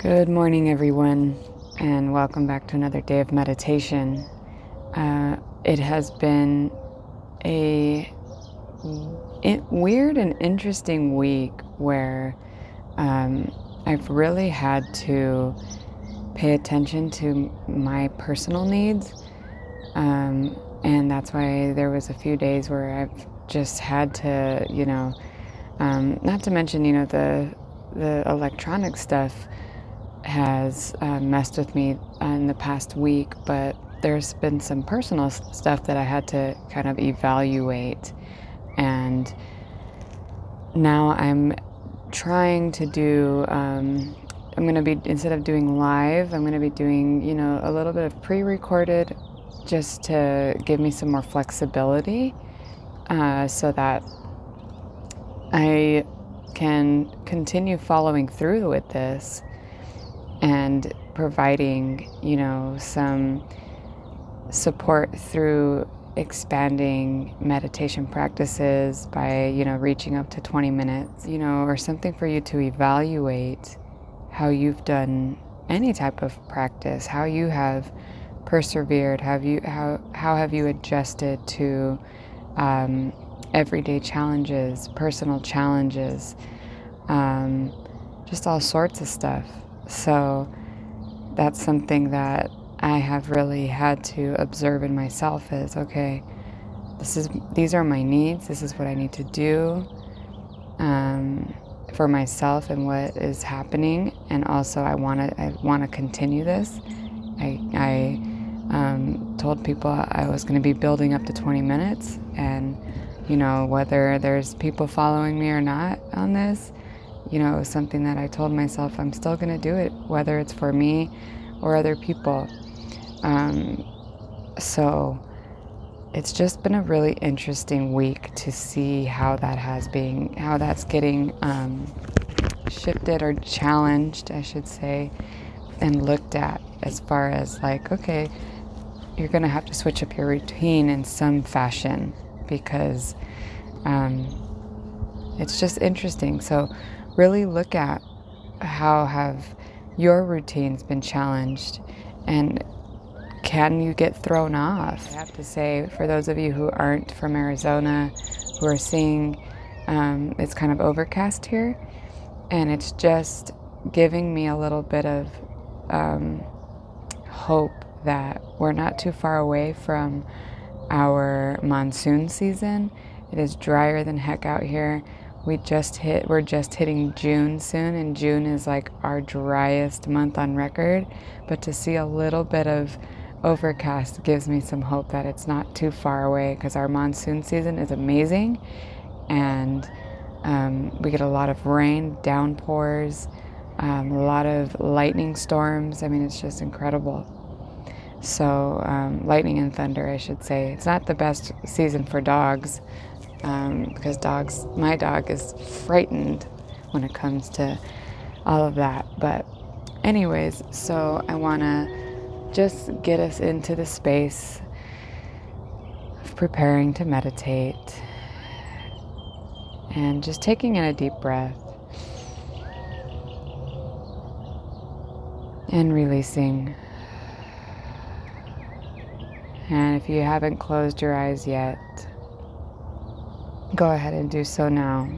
Good morning, everyone, and welcome back to another day of meditation. It has been a weird and interesting week where I've really had to pay attention to my personal needs, and that's why there was a few days where I've just had to, not to mention, the electronic stuff has messed with me in the past week, but there's been some personal stuff that I had to kind of evaluate. And now I'm trying to do, I'm going to be, instead of doing live, I'm going to be doing, a little bit of pre-recorded just to give me some more flexibility so that I can continue following through with this and providing, some support through expanding meditation practices by, reaching up to 20 minutes, or something for you to evaluate how you've done any type of practice, how you have persevered, how have you adjusted to everyday challenges, personal challenges, just all sorts of stuff. So that's something that I have really had to observe in myself is, okay, these are my needs. This is what I need to do for myself and what is happening. And also I want to continue this. I told people I was going to be building up to 20 minutes and, whether there's people following me or not on this, something that I told myself I'm still going to do it, whether it's for me or other people. So it's just been a really interesting week to see how that's getting shifted or challenged, I should say, and looked at as far as like, okay, you're going to have to switch up your routine in some fashion because it's just interesting. So really look at how have your routines been challenged and can you get thrown off? I have to say, for those of you who aren't from Arizona, who are seeing it's kind of overcast here, and it's just giving me a little bit of hope that we're not too far away from our monsoon season. It is drier than heck out here. We're just hitting June soon, and June is like our driest month on record. But to see a little bit of overcast gives me some hope that it's not too far away, because our monsoon season is amazing, and we get a lot of rain, downpours, a lot of lightning storms. I mean, it's just incredible. So lightning and thunder, I should say. It's not the best season for dogs. Because my dog is frightened when it comes to all of that. But anyways, so I want to just get us into the space of preparing to meditate and just taking in a deep breath and releasing. And if you haven't closed your eyes yet, go ahead and do so now.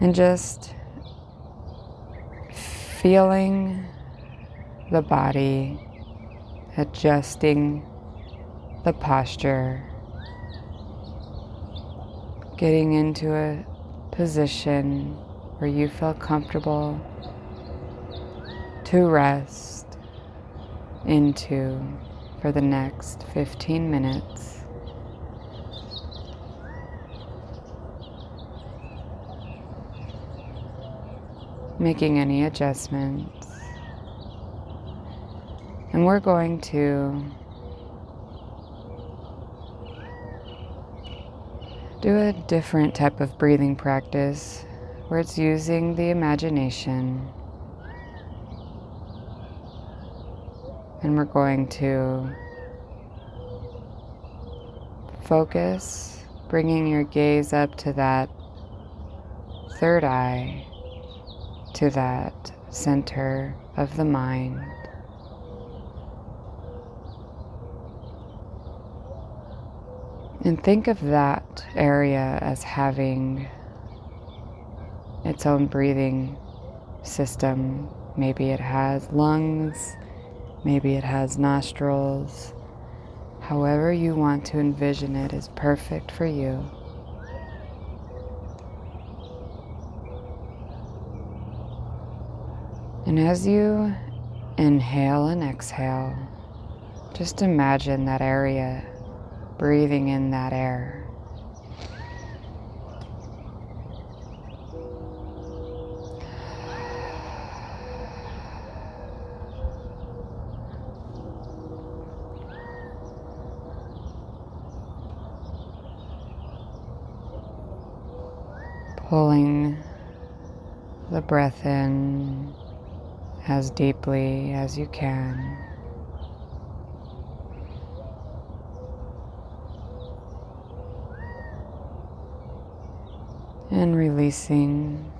And just feeling the body, adjusting the posture, getting into a position where you feel comfortable to rest into for the next 15 minutes. Making any adjustments. And we're going to do a different type of breathing practice where it's using the imagination. And we're going to focus, bringing your gaze up to that third eye, to that center of the mind. And think of that area as having its own breathing system. Maybe it has lungs, maybe it has nostrils. However you want to envision it is perfect for you. And as you inhale and exhale, just imagine that area, breathing in that air. Pulling the breath in as deeply as you can. And releasing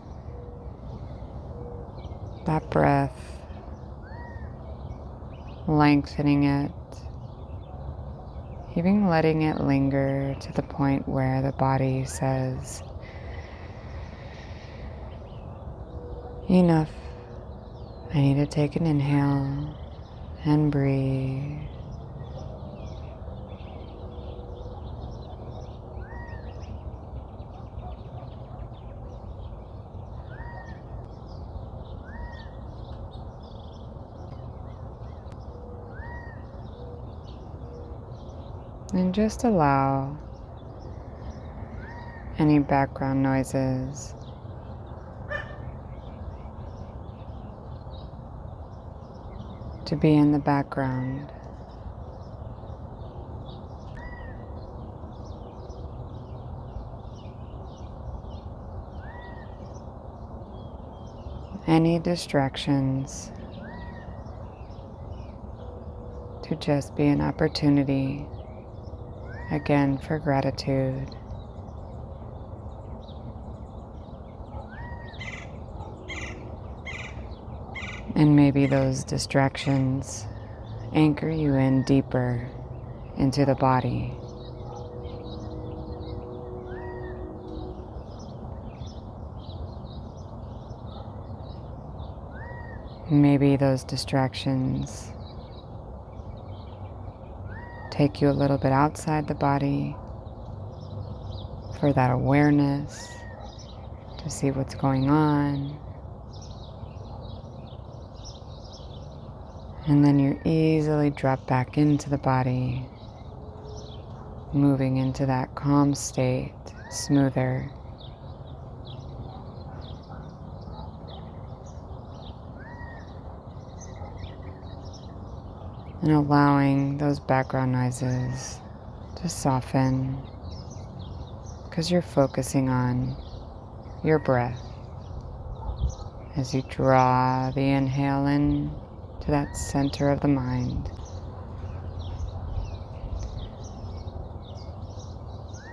that breath, lengthening it, even letting it linger to the point where the body says, enough. I need to take an inhale and breathe. And just allow any background noises to be in the background. Any distractions to just be an opportunity, again, for gratitude. And maybe those distractions anchor you in deeper into the body. Maybe those distractions take you a little bit outside the body for that awareness, to see what's going on. And then you easily drop back into the body, moving into that calm state, smoother. And allowing those background noises to soften because you're focusing on your breath as you draw the inhale in to that center of the mind.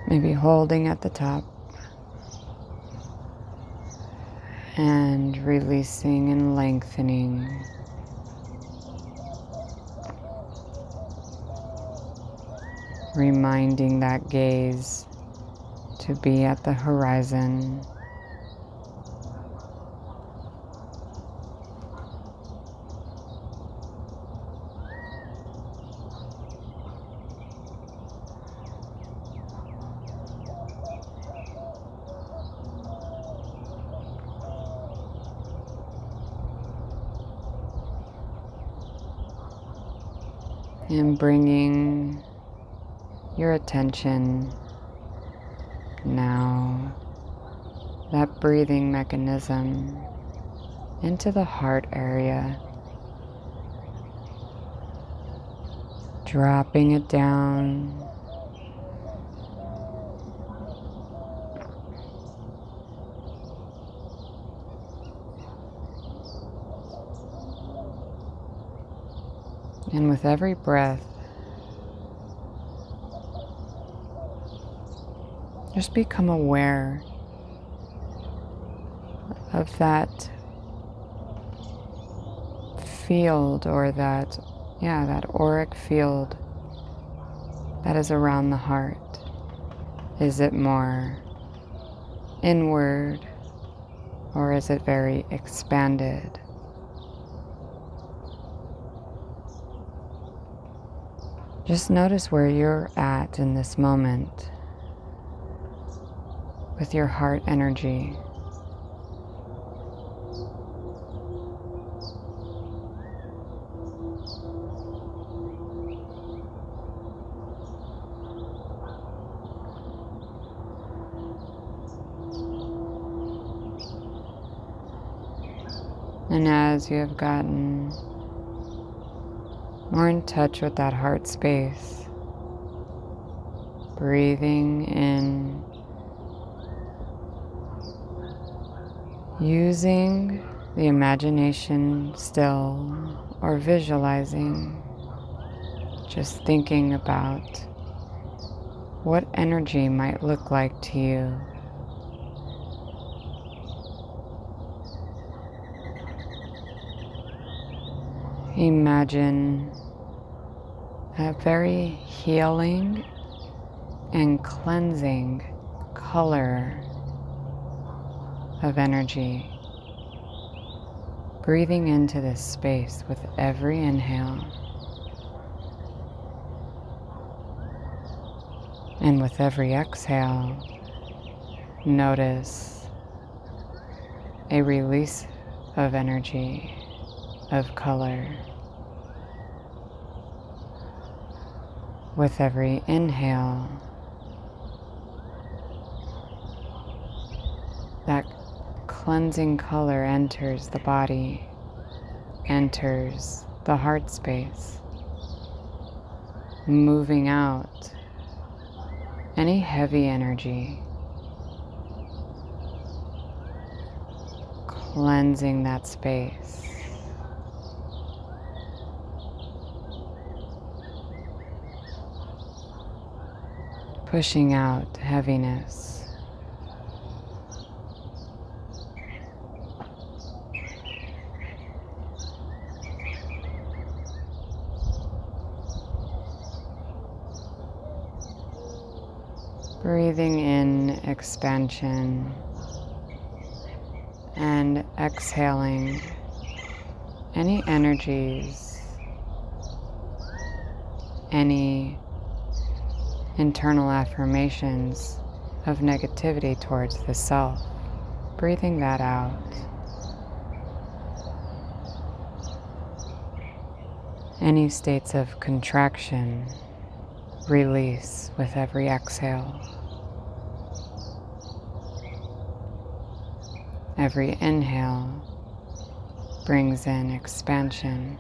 Maybe holding at the top and releasing and lengthening. Reminding that gaze to be at the horizon. And bringing your attention now, that breathing mechanism, into the heart area, dropping it down, and with every breath, just become aware of that field, or that auric field that is around the heart? Is it more inward, or is it very expanded? Just notice where you're at in this moment with your heart energy. And as you have gotten more in touch with that heart space, breathing in, using the imagination still, or visualizing, just thinking about what energy might look like to you. Imagine a very healing and cleansing color of energy, breathing into this space with every inhale and with every exhale. Notice a release of energy, of color. With every inhale, that cleansing color enters the body, enters the heart space, moving out any heavy energy, cleansing that space. Pushing out heaviness. Breathing in expansion and exhaling any energies, any internal affirmations of negativity towards the self, breathing that out. Any states of contraction, release with every exhale. Every inhale brings in expansion,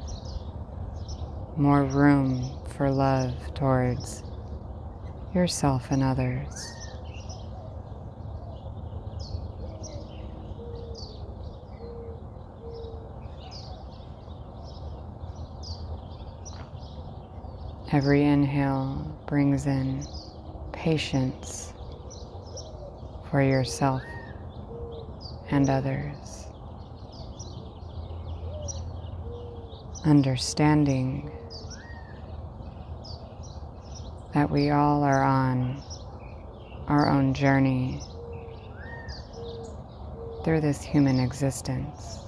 more room for love towards yourself and others. Every inhale brings in patience for yourself and others. Understanding that we all are on our own journey through this human existence.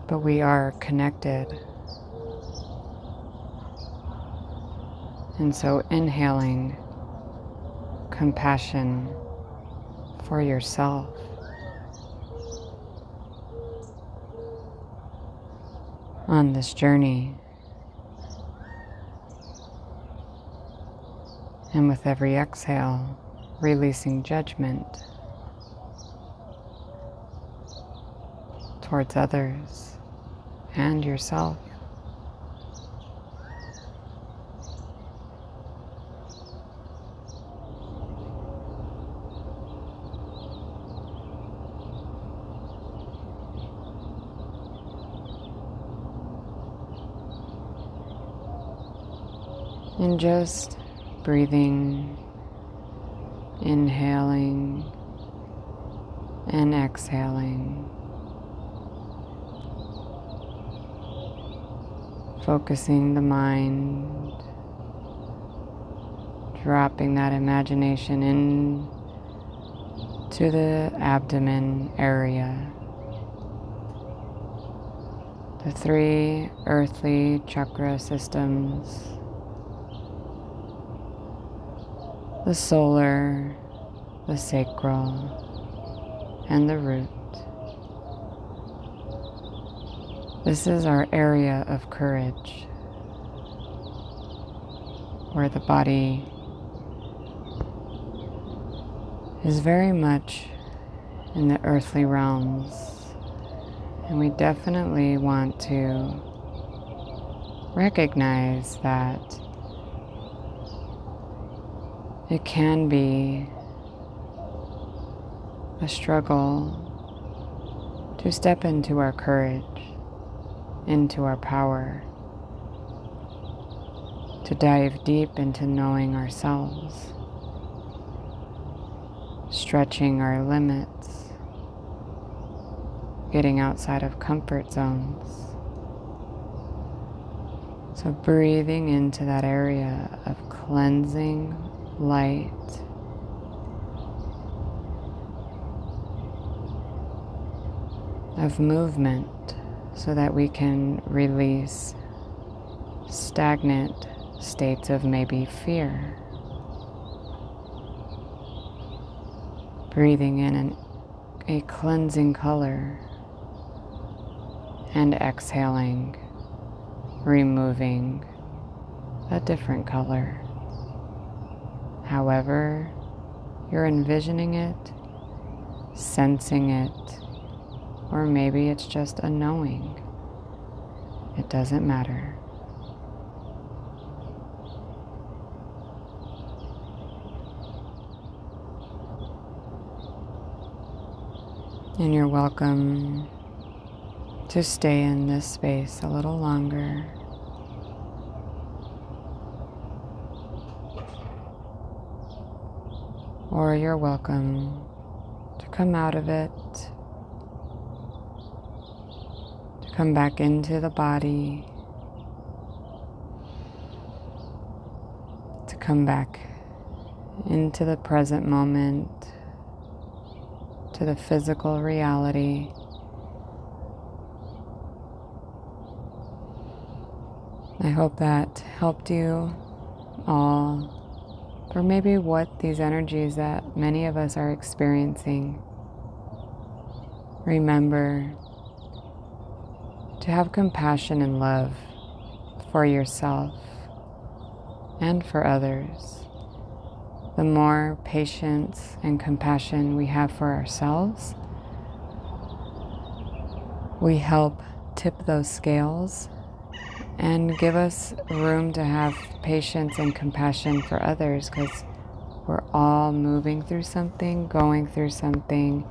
But we are connected. And so inhaling compassion for yourself, on this journey, and with every exhale, releasing judgment towards others and yourself. And just breathing, inhaling and exhaling. Focusing the mind, dropping that imagination in to the abdomen area. The 3 earthly chakra systems, the solar, the sacral, and the root. This is our area of courage, where the body is very much in the earthly realms, and we definitely want to recognize that it can be a struggle to step into our courage, into our power, to dive deep into knowing ourselves, stretching our limits, getting outside of comfort zones. So breathing into that area of cleansing light, of movement, so that we can release stagnant states of maybe fear. Breathing in a cleansing color and exhaling, removing a different color. However you're envisioning it, sensing it, or maybe it's just a knowing. It doesn't matter. And you're welcome to stay in this space a little longer. Or you're welcome to come out of it, to come back into the body, to come back into the present moment, to the physical reality. I hope that helped you all, or maybe what these energies that many of us are experiencing. Remember to have compassion and love for yourself and for others. The more patience and compassion we have for ourselves, we help tip those scales and give us room to have patience and compassion for others, because we're all moving through something, going through something.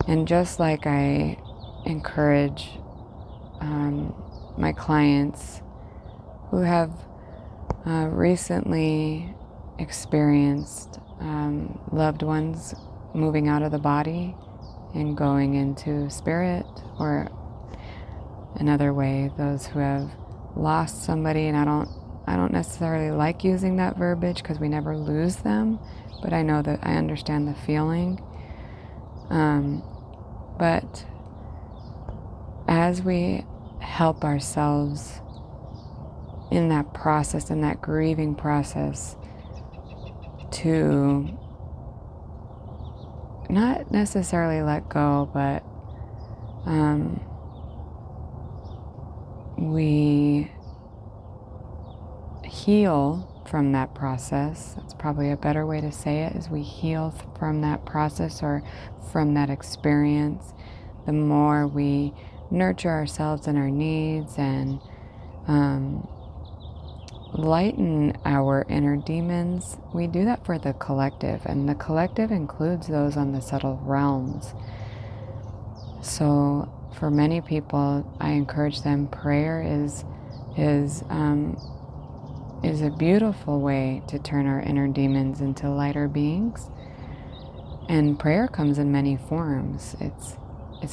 And just like I encourage my clients who have recently experienced loved ones moving out of the body and going into spirit, or another way, those who have lost somebody, and I don't necessarily like using that verbiage because we never lose them, but I know that I understand the feeling. But as we help ourselves in that process, in that grieving process, to not necessarily let go, but we heal from that process. That's probably a better way to say it, is we heal from that process or from that experience. The more we nurture ourselves and our needs and lighten our inner demons, we do that for the collective, and the collective includes those on the subtle realms. So for many people, I encourage them, prayer is a beautiful way to turn our inner demons into lighter beings. And prayer comes in many forms. It's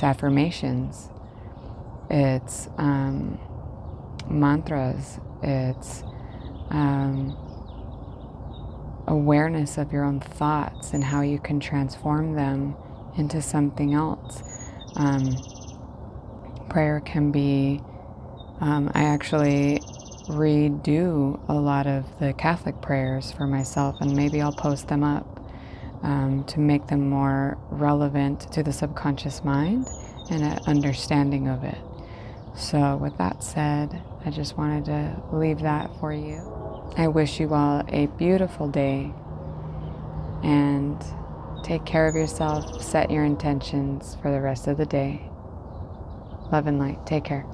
affirmations, it's mantras, it's awareness of your own thoughts and how you can transform them into something else. Prayer can be, I actually redo a lot of the Catholic prayers for myself, and maybe I'll post them up to make them more relevant to the subconscious mind and an understanding of it. So with that said, I just wanted to leave that for you. I wish you all a beautiful day, and take care of yourself, set your intentions for the rest of the day. Love and light. Take care.